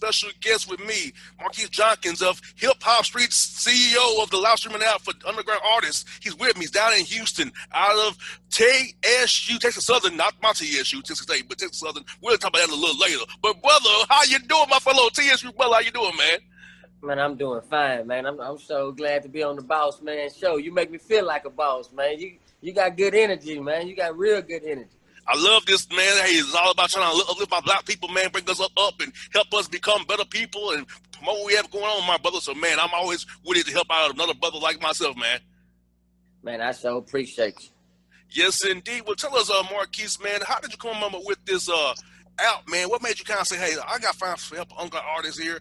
special guest with me, Marquis Jonkins of HipHop Street's CEO of the live streaming app for underground artists. He's with me. He's down in Houston, out of TSU, Texas Southern, not my TSU, Texas State, but Texas Southern. We'll talk about that a little later. But brother, how you doing, my fellow TSU brother? How you doing, man? Man, I'm doing fine, man. I'm so glad to be on the Bossman Show. You make me feel like a boss, man. You got good energy, man. You got real good energy. I love this, man. Hey, it's all about trying to uplift my black people, man, bring us up and help us become better people and promote what we have going on, my brother. So, man, I'm always ready to help out another brother like myself, man. Man, I so appreciate you. Yes, indeed. Well, tell us, Marquis, man, how did you come up with this app, man? What made you kind of say, hey, I got to find some help underground artists here,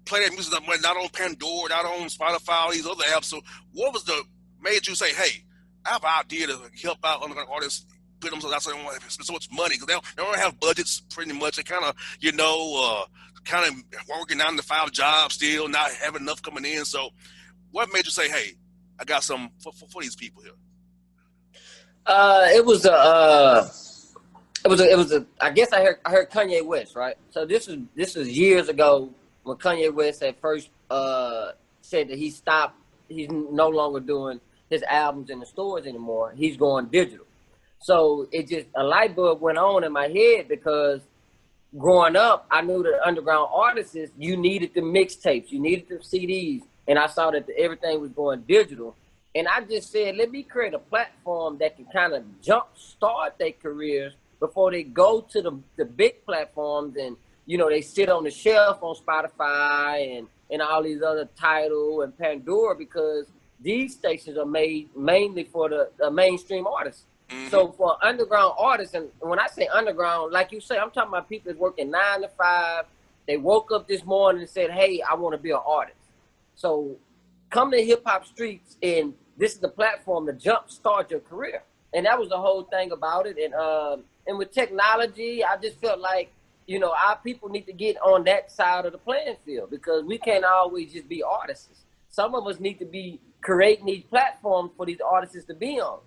play that music not on Pandora, not on Spotify, all these other apps. So what was the made you say, hey, I have an idea to help out underground artists, put themselves out so they don't want to spend so much money because they don't have budgets pretty much. They kind of, kind of working 9-to-5 jobs still, not having enough coming in. So what made you say, hey, I got some for these people here? It was a. I guess I heard Kanye West, right? So this was years ago when Kanye West had first said that he's no longer doing his albums in the stores anymore. He's going digital. So a light bulb went on in my head because growing up, I knew that underground artists, you needed the mixtapes, you needed the CDs, and I saw that everything was going digital. And I just said, let me create a platform that can kind of jumpstart their careers before they go to the big platforms and, they sit on the shelf on Spotify and all these other Tidal and Pandora, because these stations are made mainly for the mainstream artists. Mm-hmm. So for underground artists, and when I say underground, like you say, I'm talking about people that's working 9 to 5. They woke up this morning and said, hey, I want to be an artist. So come to HipHop Streets, and this is the platform to jumpstart your career. And that was the whole thing about it. And with technology, I just felt like, our people need to get on that side of the playing field, because we can't always just be artists. Some of us need to be creating these platforms for these artists to be on.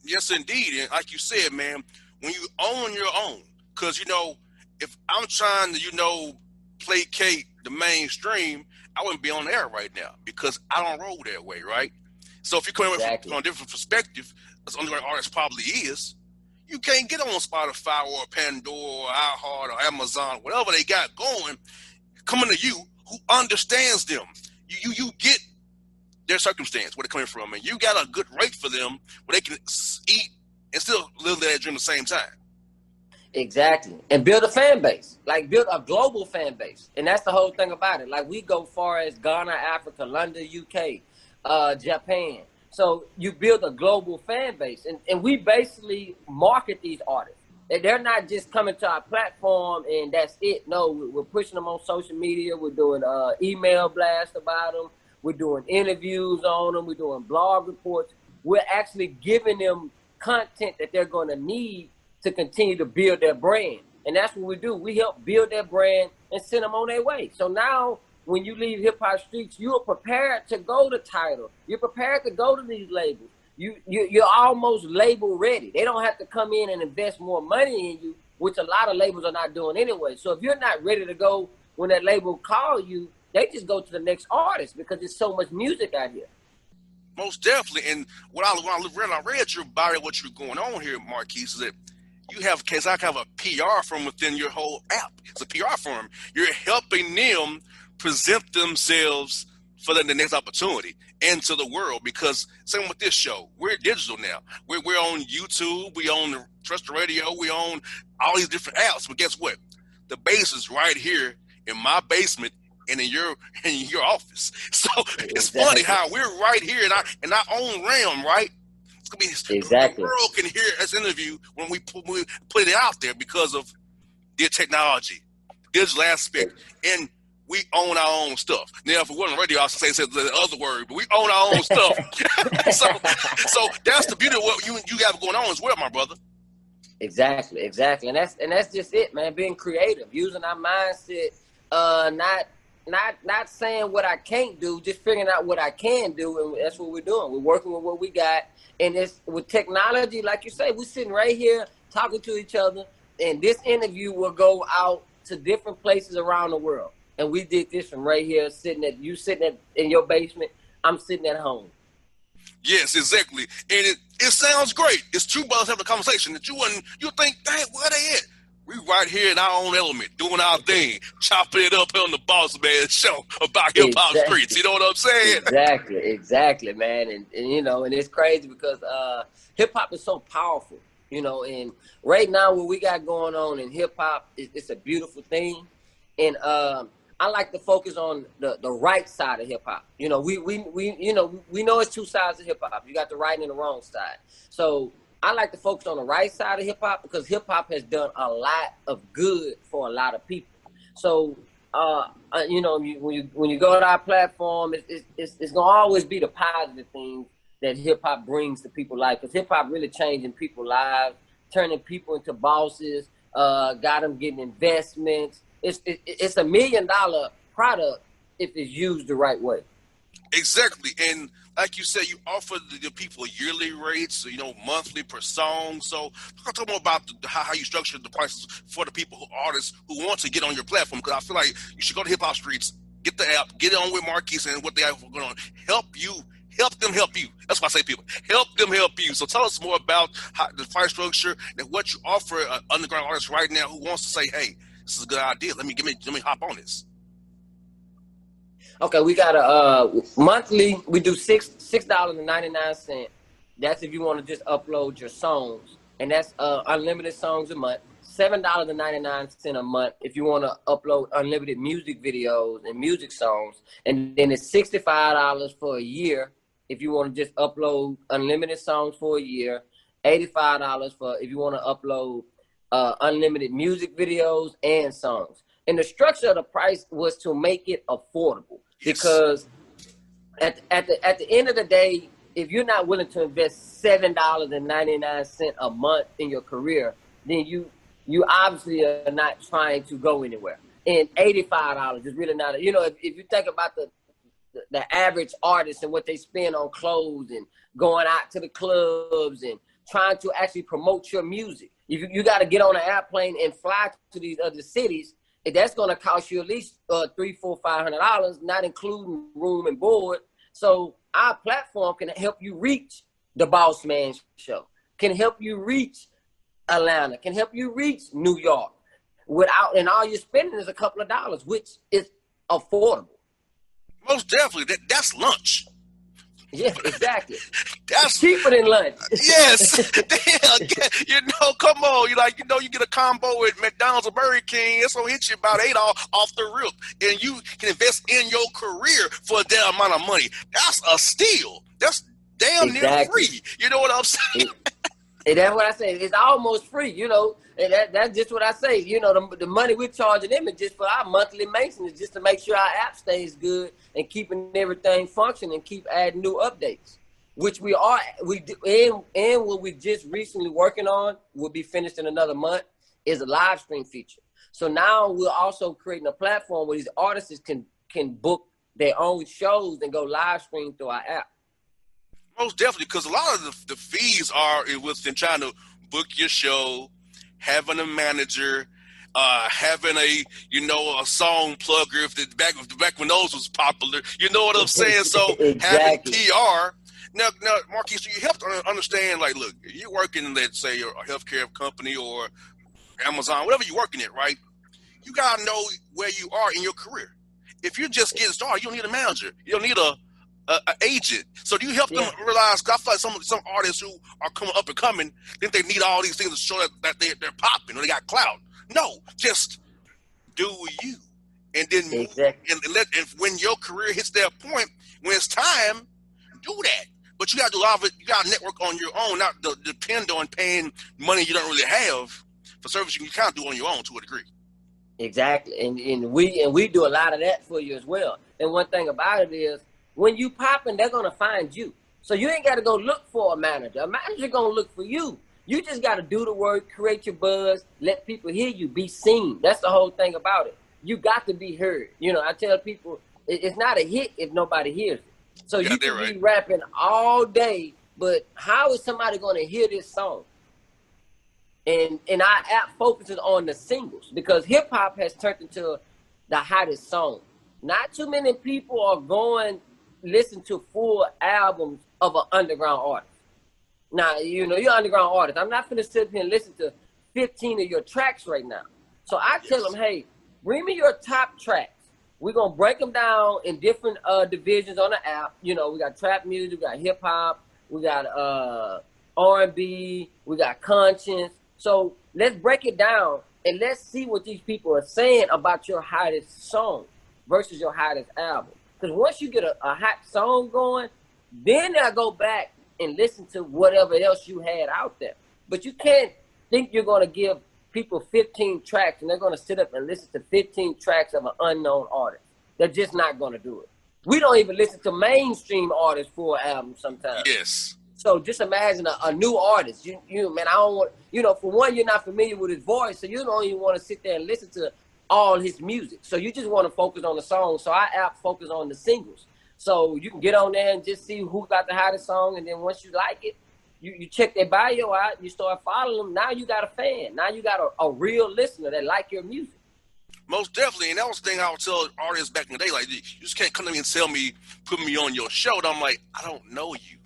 Yes, indeed. And like you said, man, when you own your own, because, if I'm trying to, placate the mainstream, I wouldn't be on air right now because I don't roll that way, right? So if you're coming from a different perspective, as underground artist probably is, you can't get on Spotify or Pandora or iHeart or Amazon, whatever they got going, coming to you who understands them. You get their circumstance, where they're coming from, and you got a good rate for them where they can eat and still live their dream at the same time. Exactly. And build a fan base, like build a global fan base. And that's the whole thing about it. Like we go far as Ghana, Africa, London, UK, Japan. So you build a global fan base. And we basically market these artists. They're not just coming to our platform and that's it. No, we're pushing them on social media. We're doing email blasts about them. We're doing interviews on them. We're doing blog reports. We're actually giving them content that they're going to need to continue to build their brand. And that's what we do. We help build their brand and send them on their way. So now when you leave HipHop Streets, you're prepared to go to Tidal. You're prepared to go to these labels. You're almost label ready. They don't have to come in and invest more money in you, which a lot of labels are not doing anyway. So if you're not ready to go when that label call you, they just go to the next artist because there's so much music out here. Most definitely. And when I read your bio, what you're going on here, Marquis, is that you have a PR firm within your whole app. It's a PR firm. You're helping them present themselves for the next opportunity into the world, because same with this show, we're digital now. We're on YouTube, we own the terrestrial radio, we own all these different apps. But guess what? The base is right here in my basement and in your office. So it's funny how we're right here in our own realm, right? It's gonna be exactly. The world can hear this interview when we put it out there because of the technology, digital aspect, and we own our own stuff. Now, if it wasn't radio, I'd say the other word, but we own our own stuff. so that's the beauty of what you have going on as well, my brother. Exactly. And that's just it, man. Being creative, using our mindset, not saying what I can't do, just figuring out what I can do, and that's what we're doing. We're working with what we got, and it's with technology, like you say, we're sitting right here talking to each other, and this interview will go out to different places around the world. And we did this from right here, sitting in your basement. I'm sitting at home. Yes, exactly. And it sounds great. It's two brothers having a conversation that you think, dang, where they at? We right here in our own element, doing our thing, chopping it up on the Bossman Show about hip-hop streets. You know what I'm saying? Exactly, man. And you know, and it's crazy because hip-hop is so powerful, you know, and right now what we got going on in hip-hop, it's a beautiful thing. And I like to focus on the right side of hip-hop. You know, we know it's two sides of hip-hop. You got the right and the wrong side. So I like to focus on the right side of hip-hop because hip-hop has done a lot of good for a lot of people. So, you know, when you go to our platform, it's going to always be the positive things that hip-hop brings to people's life, because hip-hop really changing people's lives, turning people into bosses, got them getting investments. It's $1 million product if it's used the right way. Exactly. And like you said, you offer the people yearly rates, you know, monthly per song. So talk more about how you structure the prices for the people, artists who want to get on your platform. Because I feel like you should go to Hip Hop Streets, get the app, get on with Marquis and what they have going on. Help them help you. That's why I say people, help them help you. So tell us more about the price structure and what you offer an underground artist right now who wants to say, hey, this is a good idea. Let me hop on this. Okay, we got a monthly. We do $6.99. That's if you want to just upload your songs, and that's unlimited songs a month. $7.99 a month if you want to upload unlimited music videos and music songs, and then it's $65 for a year if you want to just upload unlimited songs for a year. $85 for if you want to upload unlimited music videos and songs. And the structure of the price was to make it affordable. Because at the end of the day, if you're not willing to invest $7.99 a month in your career, then you obviously are not trying to go anywhere. And $85 is really not, you know, if you think about the average artist and what they spend on clothes and going out to the clubs and trying to actually promote your music, you got to get on an airplane and fly to these other cities. That's going to cost you at least $300, $400, $500, not including room and board. So our platform can help you reach the Bossman Show, can help you reach Atlanta, can help you reach New York and all you're spending is a couple of dollars, which is affordable. Most definitely. That's lunch. Yeah, exactly. That's cheaper than lunch. Yes. Damn, you know, come on. You get a combo at McDonald's or Burger King, it's gonna hit you about $8 off the rip. And you can invest in your career for a damn amount of money. That's a steal. That's damn near free. You know what I'm saying? And that's what I say. It's almost free, you know. And that's just what I say. You know, the money we're charging them is just for our monthly maintenance, just to make sure our app stays good and keeping everything functioning and keep adding new updates, which we are. And what we just recently working on, will be finished in another month, is a live stream feature. So now we're also creating a platform where these artists can book their own shows and go live stream through our app. Most definitely, because a lot of the fees are within trying to book your show, having a manager, having a song plugger. If back when those was popular, you know what I'm saying. So exactly. Having PR. Now, Marquis, so you have to understand. Like, look, you're working in, let's say, a healthcare company or Amazon, whatever you're working at, right? You gotta know where you are in your career. If you're just getting started, you don't need a manager. You don't need a agent. So do you help them realize? Cause I feel like some artists who are coming up and coming think they need all these things to show that they're popping or they got clout. No, just do you, and then and when your career hits that point, when it's time, do that. But you got to do a lot of it. You got to network on your own, not depend on paying money you don't really have for service you can kind of do on your own to a degree. Exactly, and we do a lot of that for you as well. And one thing about it is, when you popping, they're gonna find you. So you ain't gotta go look for a manager. A manager gonna look for you. You just gotta do the work, create your buzz, let people hear you, be seen. That's the whole thing about it. You got to be heard. You know, I tell people it's not a hit if nobody hears it. So you can be rapping all day, but how is somebody gonna hear this song? And our app focuses on the singles because hip hop has turned into the hottest song. Not too many people are going listen to full albums of an underground artist. Now, you know, you're an underground artist. I'm not going to sit here and listen to 15 of your tracks right now. So I tell them, hey, bring me your top tracks. We're going to break them down in different divisions on the app. You know, we got trap music, we got hip hop, we got R&B, we got conscience. So let's break it down and let's see what these people are saying about your hottest song versus your hottest album. Because once you get a hot song going, then I go back and listen to whatever else you had out there. But you can't think you're going to give people 15 tracks and they're going to sit up and listen to 15 tracks of an unknown artist. They're just not going to do it. We don't even listen to mainstream artists for albums sometimes. Yes. So just imagine a new artist. You man, I don't want, you know, for one, you're not familiar with his voice, so you don't even want to sit there and listen to all his music. So you just want to focus on the song. So our app focus on the singles. So you can get on there and just see who got the hottest song, and then once you like it, you check their bio out, you start following them. Now you got a fan. Now you got a real listener that like your music. Most definitely, and that was the thing I would tell artists back in the day, like, you just can't come to me and tell me, put me on your show. And I'm like, I don't know you.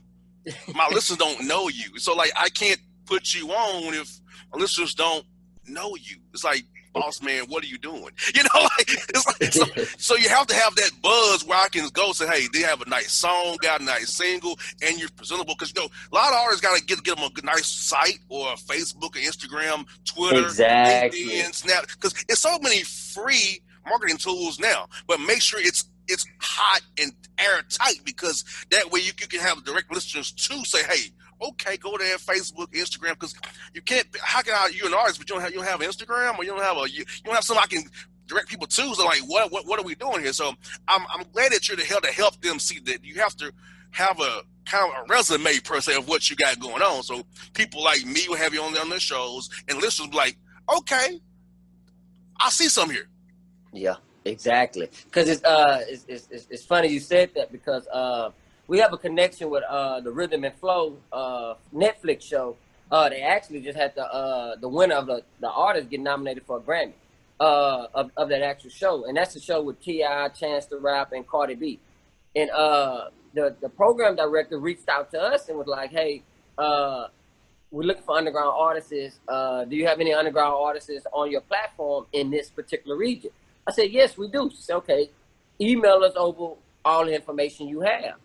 My listeners don't know you. So, like, I can't put you on if my listeners don't know you. It's like, boss man, what are you doing? You know, like, it's like so you have to have that buzz where I can go say, hey, they have a nice song, got a nice single, and you're presentable. Because, you know, a lot of artists got to get them a nice site or a Facebook or Instagram, Twitter, exactly. LinkedIn, Snap. Because it's so many free marketing tools now. But make sure it's hot and airtight, because that way you can have direct listeners to say, hey, okay, go there, Facebook, Instagram, because you can't. How can you're an artist, but you don't have Instagram, or you don't have something I can direct people to? So like, what are we doing here? So I'm glad that you're to help them see that you have to have a kind of a resume per se of what you got going on. So people like me will have you on their shows, and listeners will be like, okay, I see some here. Yeah, exactly. Because it's funny you said that, because we have a connection with the Rhythm and Flow Netflix show. They actually just had the winner of the artist get nominated for a Grammy of that actual show. And that's the show with T.I., Chance the Rap, and Cardi B. And the program director reached out to us and was like, hey, we're looking for underground artists. Do you have any underground artists on your platform in this particular region? I said, yes, we do. She said, okay, email us over all the information you have.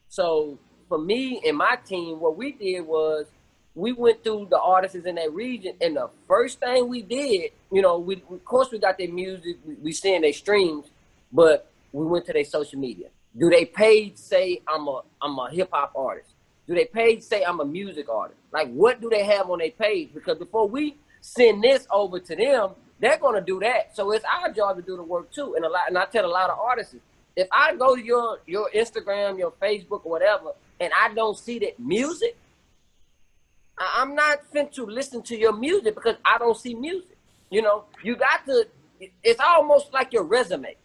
So for me and my team, what we did was we went through the artists in that region, and the first thing we did, you know, of course we got their music, we seeing their streams, but we went to their social media. Do they page say I'm a hip hop artist? Do they page say I'm a music artist? Like, what do they have on their page? Because before we send this over to them, they're gonna do that. So it's our job to do the work too. And I tell a lot of artists, if I go to your Instagram, your Facebook, or whatever, and I don't see that music, I'm not fit to listen to your music because I don't see music. You know, you got to. It's almost like your resume.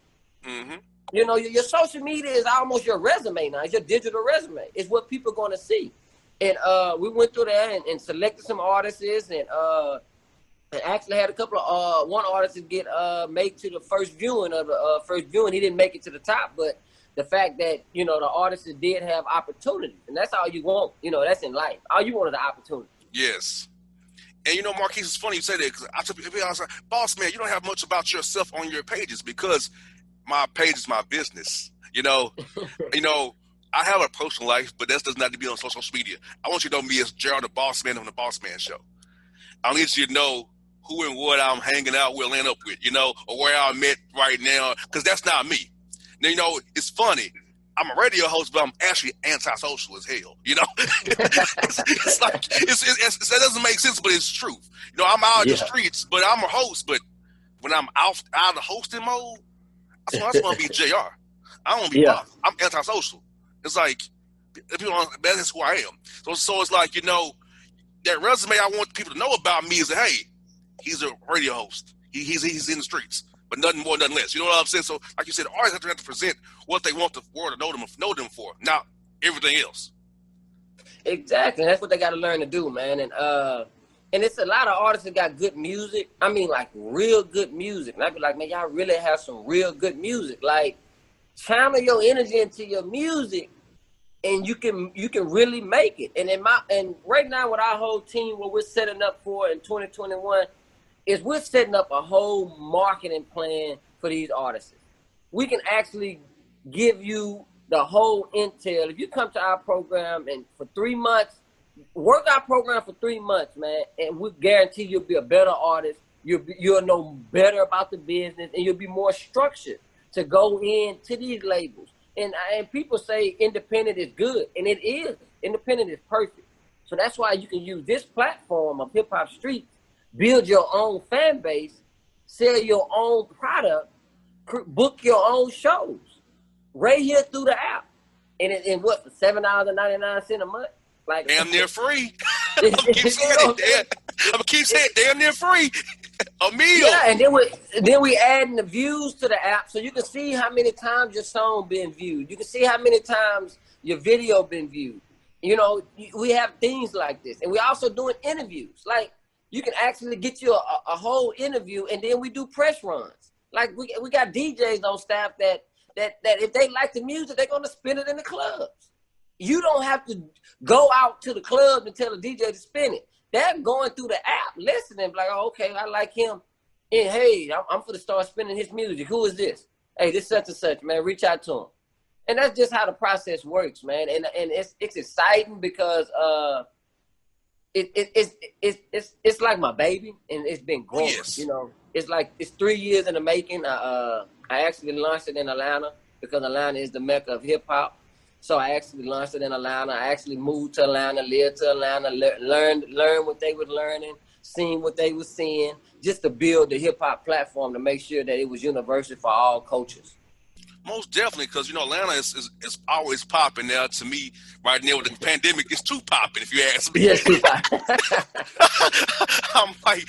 Mm-hmm. You know, your social media is almost your resume now. It's your digital resume. It's what people are going to see. And we went through there and selected some artists, and actually had a couple of one artist get made to the first viewing of the first viewing. He didn't make it to the top, but the fact that, you know, the artists did have opportunities, and that's all you want. You know, that's in life. All you want is the opportunity. Yes. And, you know, Marquis, it's funny you say that, because I tell people, I was like, boss man, you don't have much about yourself on your pages, because my page is my business. You know, I have a personal life, but that does not need to be on social media. I want you to know me as Gerald the Bossman on the Bossman Show. I need you to know who and what I'm hanging out with, land up with, you know, or where I'm at right now, because that's not me. Now, you know, it's funny. I'm a radio host, but I'm actually antisocial as hell, you know? it's like, that doesn't make sense, but it's truth. You know, I'm out in the streets, but I'm a host, but when I'm out of the hosting mode, I just want to be JR. I don't want to be bothered. I'm antisocial. It's like, that's who I am. So it's like, you know, that resume I want people to know about me is that, hey, he's a radio host. He's in the streets, but nothing more, nothing less. You know what I'm saying? So, like you said, artists have to present what they want the world to know them for, not everything else. Exactly. That's what they got to learn to do, man. And And it's a lot of artists that got good music. I mean, like real good music. And I be like, man, y'all really have some real good music. Like, channel your energy into your music, and you can really make it. And right now with our whole team, what we're setting up for in 2021 is we're setting up a whole marketing plan for these artists. We can actually give you the whole intel. If you come to our program and for 3 months, work our program for 3 months, man, and we guarantee you'll be a better artist. You'll know better about the business, and you'll be more structured to go into these labels. And people say independent is good, and it is. Independent is perfect. So that's why you can use this platform of Hip Hop Streets, build your own fan base, sell your own product, book your own shows right here through the app. And what, for $7.99 a month? Like, damn near free. I'm gonna keep saying it. I'm gonna keep saying it, damn near free. A meal. Yeah, and then we adding the views to the app, so you can see how many times your song been viewed. You can see how many times your video been viewed. You know, we have things like this, and we also doing interviews. Like, you can actually get you a whole interview, and then we do press runs. Like, we got DJs on staff that if they like the music, they're gonna spin it in the clubs. You don't have to go out to the club and tell the DJ to spin it. They're going through the app, listening, like, oh, okay, I like him. And hey, I'm for to start spinning his music. Who is this? Hey, this such and such, man. Reach out to him. And that's just how the process works, man. And it's exciting because it's like my baby, and it's been growing. Yes. You know, it's like it's 3 years in the making. I actually launched it in Atlanta because Atlanta is the mecca of hip hop. So I actually launched it in Atlanta. I actually moved to Atlanta, lived to Atlanta, learned what they were learning, seen what they were seeing, just to build the hip hop platform to make sure that it was universal for all cultures. Most definitely, because, you know, Atlanta is always popping now. To me, right now with the pandemic, it's too popping, if you ask me. Yes, too popping. I'm like,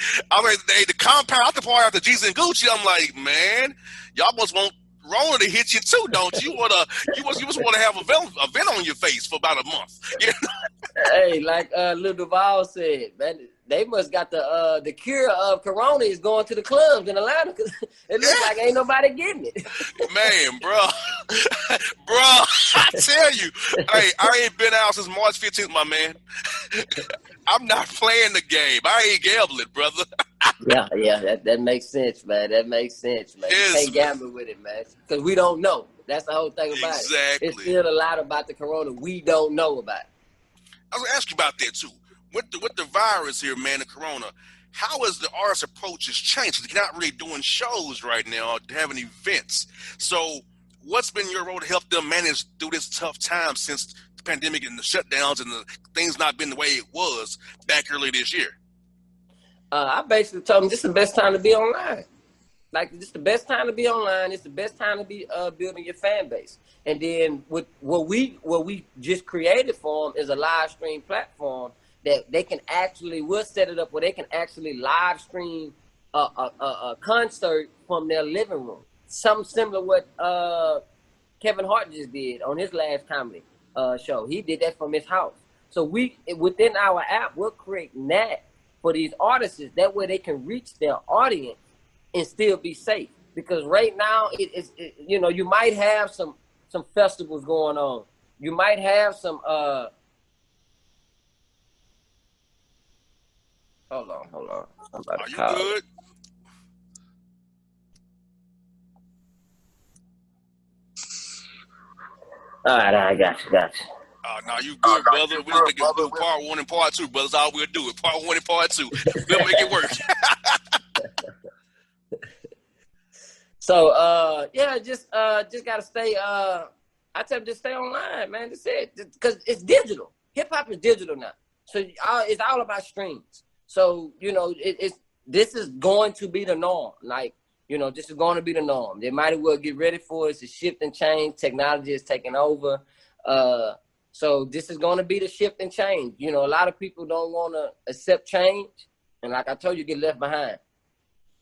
the compound out the party after Jesus and Gucci, I'm like, man, y'all must want Rona to hit you too, don't you? You must want to have a vent on your face for about a month. You know? Hey, like Lil Duval said, man, they must got the cure of Corona is going to the clubs in Atlanta, because it looks like ain't nobody getting it. Man, bro, I tell you, hey, I ain't been out since March 15th, my man. I'm not playing the game. I ain't gambling, brother. Yeah, that makes sense, man. That makes sense, man. Yes, you can't gamble with it, man, because we don't know. That's the whole thing about exactly. it. It's still a lot about the Corona we don't know about. I was gonna ask you about that too. With the virus here, man, the Corona, how has the artist approach has changed? They're not really doing shows right now, having events. So what's been your role to help them manage through this tough time since the pandemic and the shutdowns and the things not been the way it was back early this year? I basically told them this is the best time to be online. Like, this is the best time to be online. It's the best time to be building your fan base. And then with what we just created for them is a live stream platform that they can actually, we'll set it up where they can actually live stream a concert from their living room. Something similar to what Kevin Hart just did on his last comedy show. He did that from his house. So within our app, we're creating that for these artists. That way they can reach their audience and still be safe. Because right now, you know, you might have some festivals going on. You might have some Hold on. Are you good? All right, I got you. No, you good, brother. We'll make it do part 1 and part 2, brother. That's all we'll do. Part 1 and part 2. We'll make it work. So, just gotta stay. I tell them just stay online, man. That's it, because it's digital. Hip hop is digital now, so it's all about streams. So, you know, this is going to be the norm. Like, you know, this is going to be the norm. They might as well get ready for it. It's a shift and change. Technology is taking over. So this is going to be the shift and change. You know, a lot of people don't want to accept change, and like I told you, get left behind.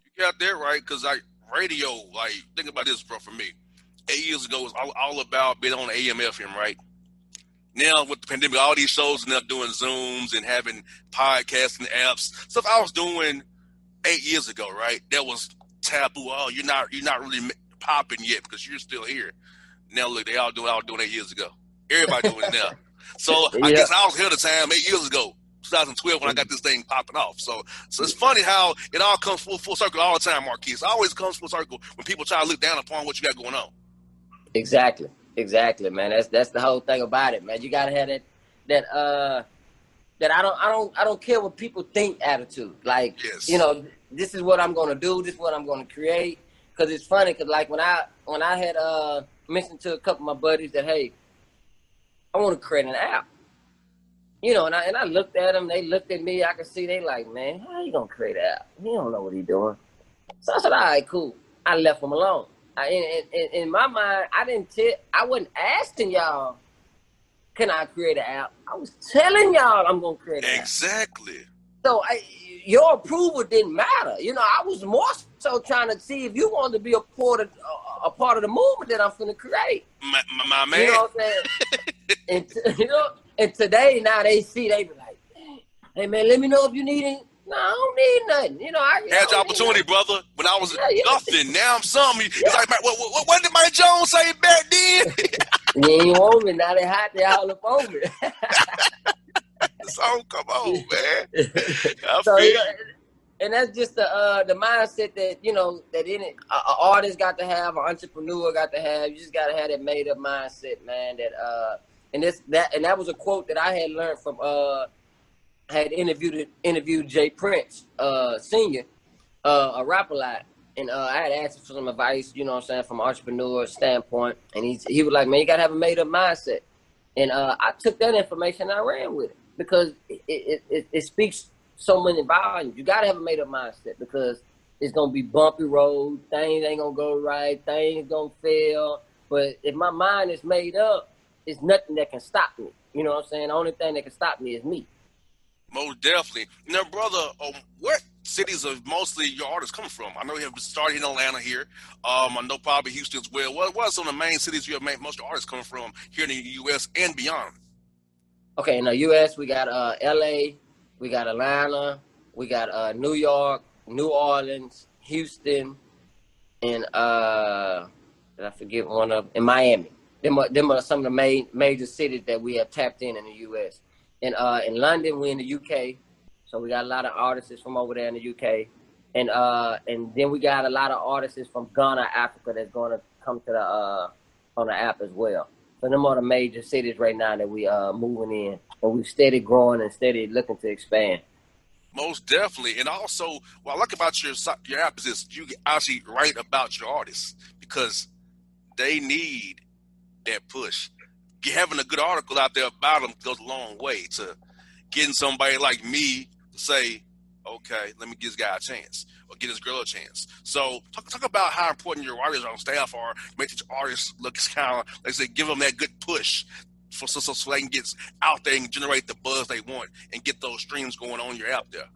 You got that right, because radio, like, think about this, bro. For me, 8 years ago, it was all about being on AM/FM, right? Now with the pandemic, all these shows end up doing Zooms and having podcasting apps, stuff I was doing 8 years ago, right? That was taboo. Oh, you're not really popping yet because you're still here. Now look, they all doing 8 years ago. Everybody doing it now. So I guess I was here at the time 8 years ago, 2012, when I got this thing popping off. So it's funny how it all comes full circle all the time, Marquis. It always comes full circle when people try to look down upon what you got going on. Exactly, man. That's the whole thing about it, man. You gotta have that I don't care what people think attitude. Like, yes. This is what I'm gonna do. This is what I'm gonna create. Cause it's funny, cause like when I had mentioned to a couple of my buddies that, hey, I want to create an app. And I looked at them. They looked at me. I could see they like, man, how you gonna create an app? He don't know what he doing. So I said, all right, cool. I left him alone. In my mind, I wasn't asking y'all, can I create an app? I was telling y'all I'm gonna create an app. Exactly. So your approval didn't matter. I was more so trying to see if you wanted to be a part of the movement that I'm finna create. My man. You know what I'm saying? And today now they see, they be like, hey man, let me know if you need it. No, I don't need nothing. I had your opportunity, brother. When I was nothing, now I'm something. It's like, what did Mike Jones say back then? You ain't want me. Now they hot, they all up on me. So come on, man. And that's just the mindset that that an artist got to have, an entrepreneur got to have. You just got to have that made up mindset, man. That was a quote that I had learned from. I had interviewed Jay Prince, Senior, a rapper lot, and I had asked him for some advice, from an entrepreneur standpoint, and he was like, man, you gotta have a made up mindset, and I took that information and I ran with it because it speaks so many volumes. You gotta have a made up mindset because it's gonna be bumpy road, things ain't gonna go right, things gonna fail, but if my mind is made up, it's nothing that can stop me. You know what I'm saying? The only thing that can stop me is me. Most definitely. Now, brother, what cities are mostly your artists coming from? I know you have started in Atlanta here. I know probably Houston as well. What are some of the main cities you have made most of your artists coming from here in the U.S. and beyond? Okay, in the U.S., we got L.A., we got Atlanta, we got New York, New Orleans, Houston, and did I forget one of them? And Miami. Them are some of the major cities that we have tapped in the U.S. And in London, we're in the UK, so we got a lot of artists from over there in the UK, and then we got a lot of artists from Ghana, Africa, that's going to come to on the app as well. So them are the major cities right now that we moving in, and we've steady growing and steady looking to expand. Most definitely, and also what I like about your app is this: you actually write about your artists because they need that push. Having a good article out there about them goes a long way to getting somebody like me to say, okay, let me give this guy a chance or give this girl a chance. So talk about how important your writers on staff are, make these artists look kind of, like I say, give them that good push so they can get out there and generate the buzz they want and get those streams going on your app there.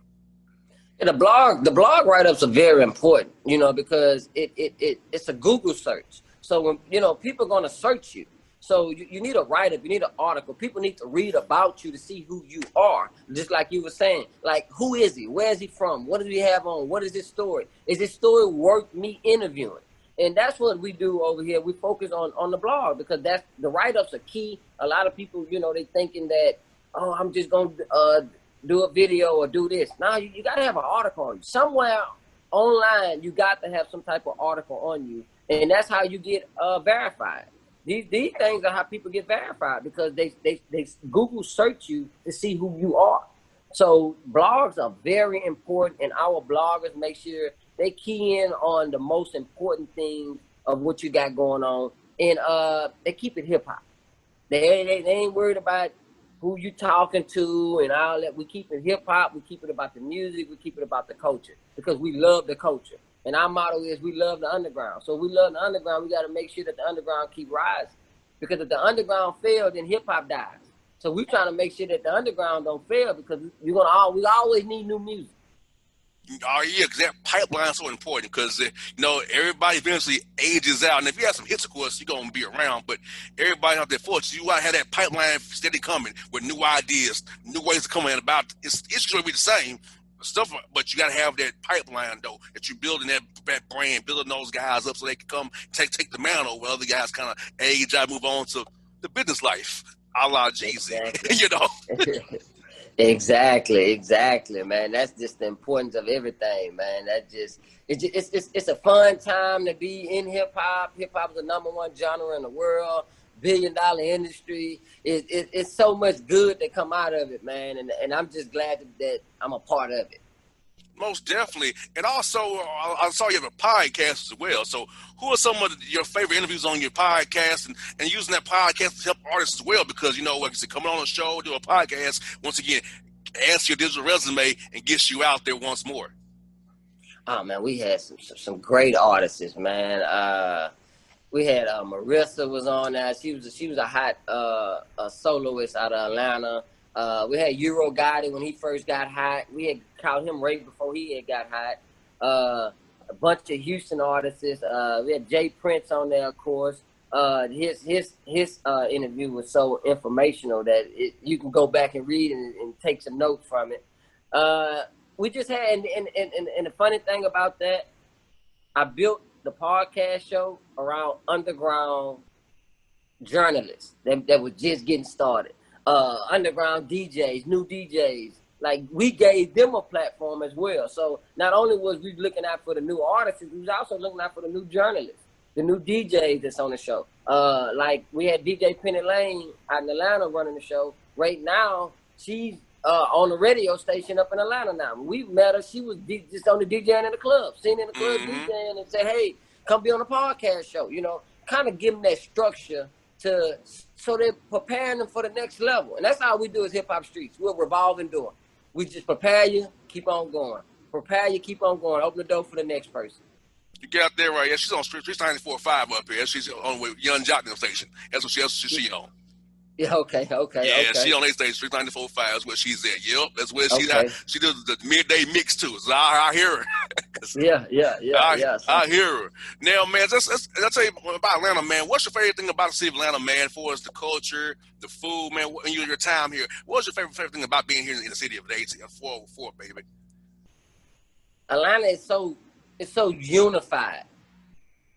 And the blog write-ups are very important, because it's a Google search. So when, people are going to search you. So you need a write-up, you need an article. People need to read about you to see who you are. Just like you were saying, like, who is he? Where is he from? What does he have on? What is his story? Is his story worth me interviewing? And that's what we do over here. We focus on the blog because that's the write-ups are key. A lot of people, they thinking that, oh, I'm just going to do a video or do this. Now you got to have an article on you. Somewhere online, you got to have some type of article on you. And that's how you get verified. These things are how people get verified because they Google search you to see who you are. So blogs are very important, and our bloggers make sure they key in on the most important things of what you got going on, and they keep it hip hop. They ain't worried about who you talking to and all that. We keep it hip hop. We keep it about the music. We keep it about the culture because we love the culture. And our motto is we love the underground. So we love the underground. We got to make sure that the underground keep rising. Because if the underground fails, then hip-hop dies. So we're trying to make sure that the underground don't fail because we always need new music. Oh yeah, because that pipeline is so important. Because everybody eventually ages out, and if you have some hits, of course, you're gonna be around. But everybody out there fortunate, you gotta have that pipeline steady coming with new ideas, new ways to come in. About it's gonna be the same stuff, but you gotta have that pipeline though that you're building that brand, building those guys up so they can come take the mantle over other guys kind of age out, move on to the business life, a la Jeezy, Exactly. Exactly, man. That's just the importance of everything, man. It's a fun time to be in hip hop. Hip hop is the #1 genre in the world, billion-dollar industry. It's so much good that come out of it, man. And I'm just glad that I'm a part of it. Most definitely. And also, I saw you have a podcast as well. So who are some of your favorite interviews on your podcast and using that podcast to help artists as well? Because, like I said, coming on the show, do a podcast, once again, ask your digital resume and gets you out there once more. Oh, man, we had some great artists, man. We had Marissa was on there. She was a hot a soloist out of Atlanta. We had Euro Gotti when he first got hot. We had caught him right before he had got hot. A bunch of Houston artists. We had Jay Prince on there, of course. His interview was so informational that you can go back and read and take some notes from it. We just had, and the funny thing about that, I built the podcast show around underground journalists that were just getting started. Underground DJs, new DJs, like we gave them a platform as well. So not only was we looking out for the new artists, we was also looking out for the new journalists, the new DJs that's on the show. Like we had DJ Penny Lane out in Atlanta running the show. Right now, she's on the radio station up in Atlanta now. We met her. She was just on the DJing in the club, sitting in the club DJing and say, hey, come be on the podcast show. Kind of give them that structure so they're preparing them for the next level. And that's how we do as Hip Hop Streets. We're a revolving door. We just prepare you, keep on going. Prepare you, keep on going. Open the door for the next person. You get out there, right? Yeah, she's on Streets 94.5 up here. She's on with Young Jock station. That's what she on. Yeah, okay. Yeah, okay. She on A station, Streets 94.5 is where she's at. Yep, that's where she's at. She does the midday mix too. So I hear her. Yeah. I hear her. Now, man, let's tell you about Atlanta, man. What's your favorite thing about the city of Atlanta, man? For us, the culture, the food, man, and your time here. What's your favorite thing about being here in the city of the 404, baby? Atlanta is so unified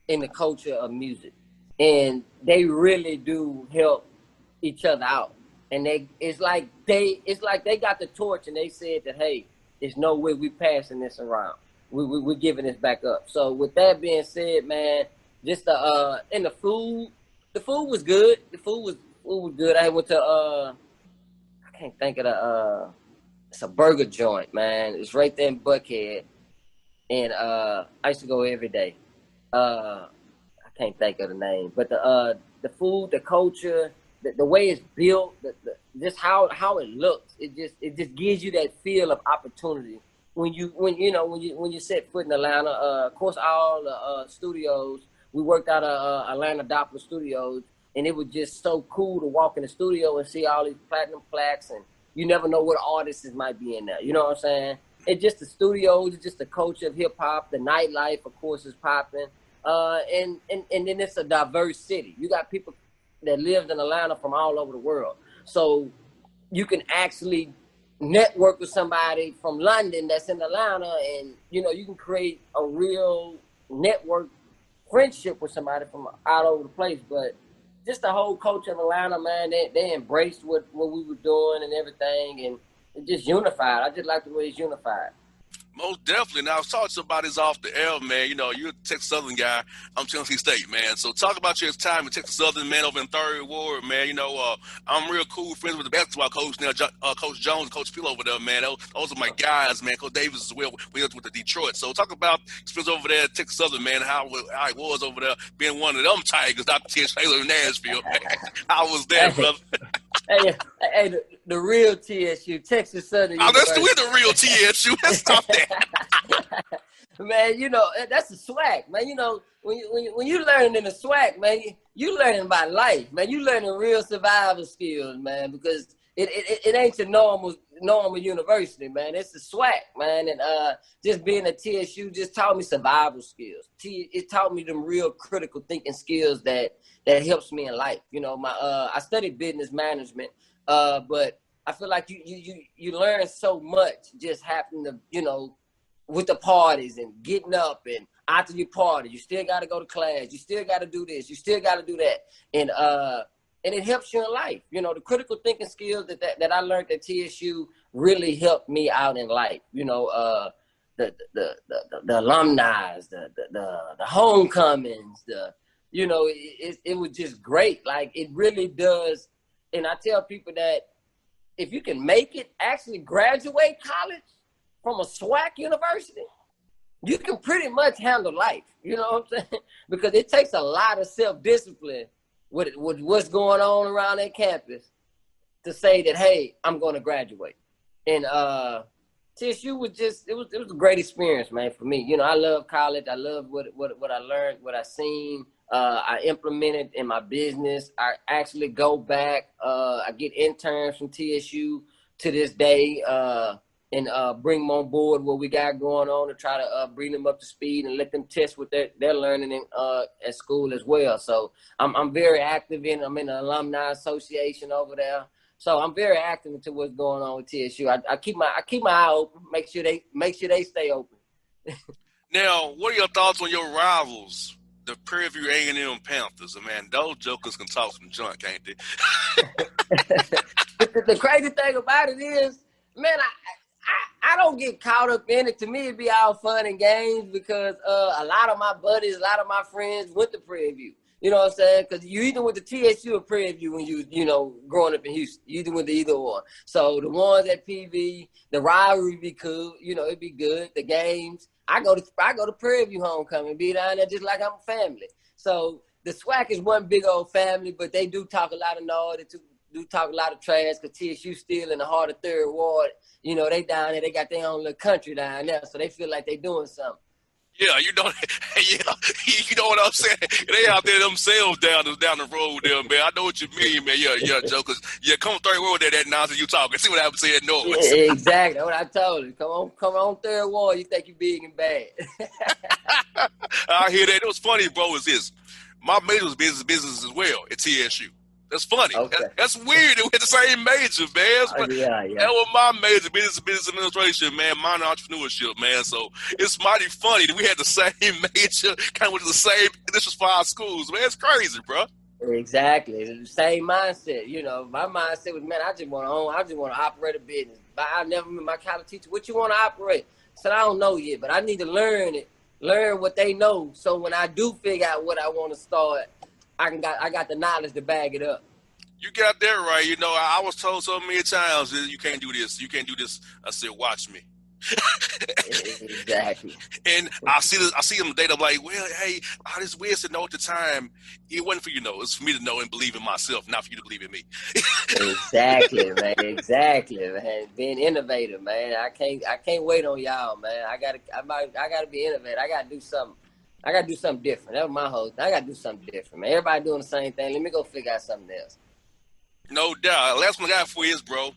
in the culture of music, and they really do help each other out. And it's like they got the torch and they said that, hey, there's no way we passing this around. We're giving this back up. So with that being said, man, just and the food was good. The food was good. I went to I can't think of it's a burger joint, man. It's right there in Buckhead. And I used to go every day. I can't think of the name. But the food, the culture, the way it's built, just how it looks, it just gives you that feel of opportunity when you set foot in Atlanta. Of course, all the studios, we worked out of Atlanta Doppler Studios, and it was just so cool to walk in the studio and see all these platinum plaques, and you never know what artists might be in there. You know what I'm saying? It's just the studios, it's just the culture of hip hop. The nightlife, of course, is popping, and then it's a diverse city. You got people that lived in Atlanta from all over the world. So you can actually network with somebody from London that's in Atlanta, and, you can create a real network friendship with somebody from all over the place. But just the whole culture of Atlanta, man, they embraced what we were doing and everything, and it just unified. I just like the way it's unified. Most definitely. Now, I was talking to somebody off the air, man. You're a Texas Southern guy. I'm Tennessee State, man. So talk about your time in Texas Southern, man, over in 3rd Ward, man. I'm real cool friends with the basketball coach now, Coach Jones and Coach Phil over there, man. Those are my guys, man. Coach Davis as well. We went with the Detroit. So talk about experience over there at Texas Southern, man, how it was over there being one of them Tigers, not T.S. Taylor in Nashville, man. How was that, brother? Hey, the real TSU, Texas Southern. Oh, we're the real TSU. Let's stop that. Man, that's the swag, man. When you learning in the swag, man, you learning about life, man. You learning real survival skills, man, because it ain't your normal university, man. It's the SWAC, man. And just being at TSU just taught me survival skills. It taught me them real critical thinking skills that helps me in life. You know, I studied business management, but I feel like you learn so much just happening to, you know, with the parties and getting up and after your party, you still got to go to class. You still got to do this. You still got to do that. And it helps you in life. You know, the critical thinking skills that I learned at TSU really helped me out in life. You know, the alumni, the homecomings, you know, it was just great. Like, it really does. And I tell people that if you can make it, actually graduate college from a SWAC university, you can pretty much handle life. You know what I'm saying? Because it takes a lot of self-discipline with what's going on around that campus to say that, hey, I'm going to graduate. And TSU was it was a great experience, man, for me. You know, I love college. I love what I learned, what I seen. I implemented in my business. I actually go back. I get interns from TSU to this day and bring them on board what we got going on to try to bring them up to speed and let them test what they're learning at school as well. So I'm very active I'm in the alumni association over there. So I'm very active into what's going on with TSU. I keep my eye open, make sure they stay open. Now, what are your thoughts on your rivals, the Prairie View A&M Panthers? Man, those jokers can talk some junk, can't they? The crazy thing about it is, man, I don't get caught up in it. To me, it'd be all fun and games because a lot of my buddies, a lot of my friends went to Prairie View. You know what I'm saying? Because you either went to TSU or Prairie View when you know, growing up in Houston. You either went to either one. So the ones at PV, the rivalry be cool. You know, it'd be good. The games. I go to Prairie View homecoming, be down there just like I'm a family. So the SWAC is one big old family, but they do talk a lot of noise. They do talk a lot of trash because TSU still in the heart of Third Ward. You know, they down there, they got their own little country down there, so they feel like they doing something. Yeah, you know what I'm saying? They out there themselves down the road there, man. I know what you mean, man. Yeah, jokers. Yeah, come on Third Ward there, that nonsense you talking. See what happens saying noise. Yeah, exactly. That's what I told you. Come on Third Ward, you think you big and bad. I hear that. It was funny, bro, is this. My major was business as well at TSU. That's funny. Okay. That's weird. We had the same major, man. Yeah. That was my major, business administration, man, minor entrepreneurship, man. So it's mighty funny that we had the same major, kind of went to the same, this was 5 schools, man. It's crazy, bro. Exactly. The same mindset. You know, my mindset was, man, I just want to operate a business. But I never met my college teacher, what you want to operate? I said, I don't know yet, but I need to learn what they know. So when I do figure out what I want to start, I got the knowledge to back it up. You got that right. You know, I was told so many times that you can't do this. You can't do this. I said, watch me. Exactly. And I see them today. I'm like, well, hey, all this weird to know at the time. It wasn't for you to know. It's for me to know and believe in myself, not for you to believe in me. Exactly, man. Exactly, man. Being innovative, man. I can't wait on y'all, man. I gotta be innovative. I gotta do something. I got to do something different. That was my whole thing. I got to do something different, man. Everybody doing the same thing. Let me go figure out something else. No doubt. Last one I got for you is, bro,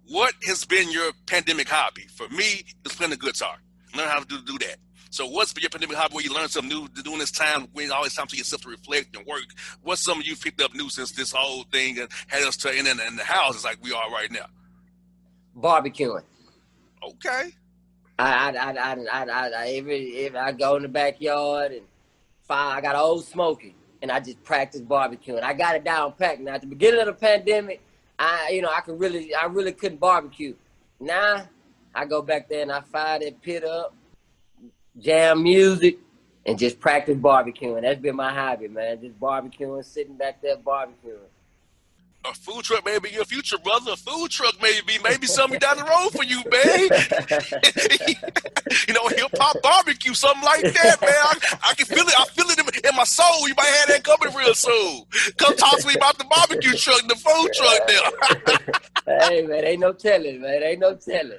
what has been your pandemic hobby? For me, it's playing the guitar. Learn how to do that. So what's been your pandemic hobby where you learn something new during this time, when always time for yourself to reflect and work? What's something you've picked up new since this whole thing had us in the houses like we are right now? Barbecuing. Okay. I go in the backyard and I got an old smoky and I just practice barbecuing. I got it down packed. Now at the beginning of the pandemic, I really couldn't barbecue. Now I go back there and I fire that pit up, jam music, and just practice barbecuing. That's been my hobby, man. Just barbecuing, sitting back there barbecuing. A food truck may be your future, brother. A food truck maybe something down the road for you, man. You know, hip-hop barbecue, something like that, man. I can feel it. I feel it in my soul. You might have that coming real soon. Come talk to me about the barbecue truck and the food truck there. Hey, man, ain't no telling, man. Ain't no telling.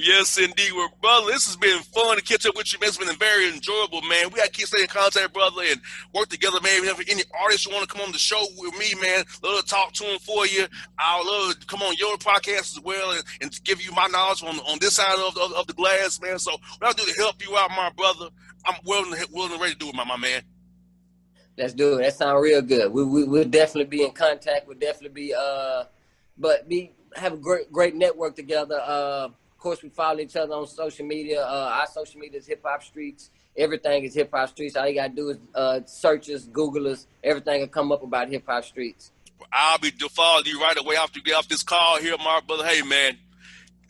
Yes, indeed. Well, brother, this has been fun to catch up with you, man. It's been very enjoyable, man. We got to keep staying in contact, brother, and work together, man. If any artists you want to come on the show with me, man, love to talk to them for you. I'll love to come on your podcast as well and give you my knowledge on this side of the glass, man. So what I'll do to help you out, my brother, I'm willing and ready to do it, my man. Let's do it. That sounds real good. We'll definitely be in contact. We'll definitely be have a great network together. Of course, we follow each other on social media. Our social media is Hip Hop Streets. Everything is Hip Hop Streets. All you gotta do is search us, Google us. Everything will come up about Hip Hop Streets. I'll be following you right away after you get off this call here, my brother. Hey, man,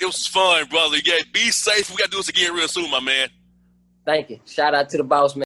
it was fun, brother. Yeah, be safe. We gotta do this again real soon, my man. Thank you. Shout out to the Bossman.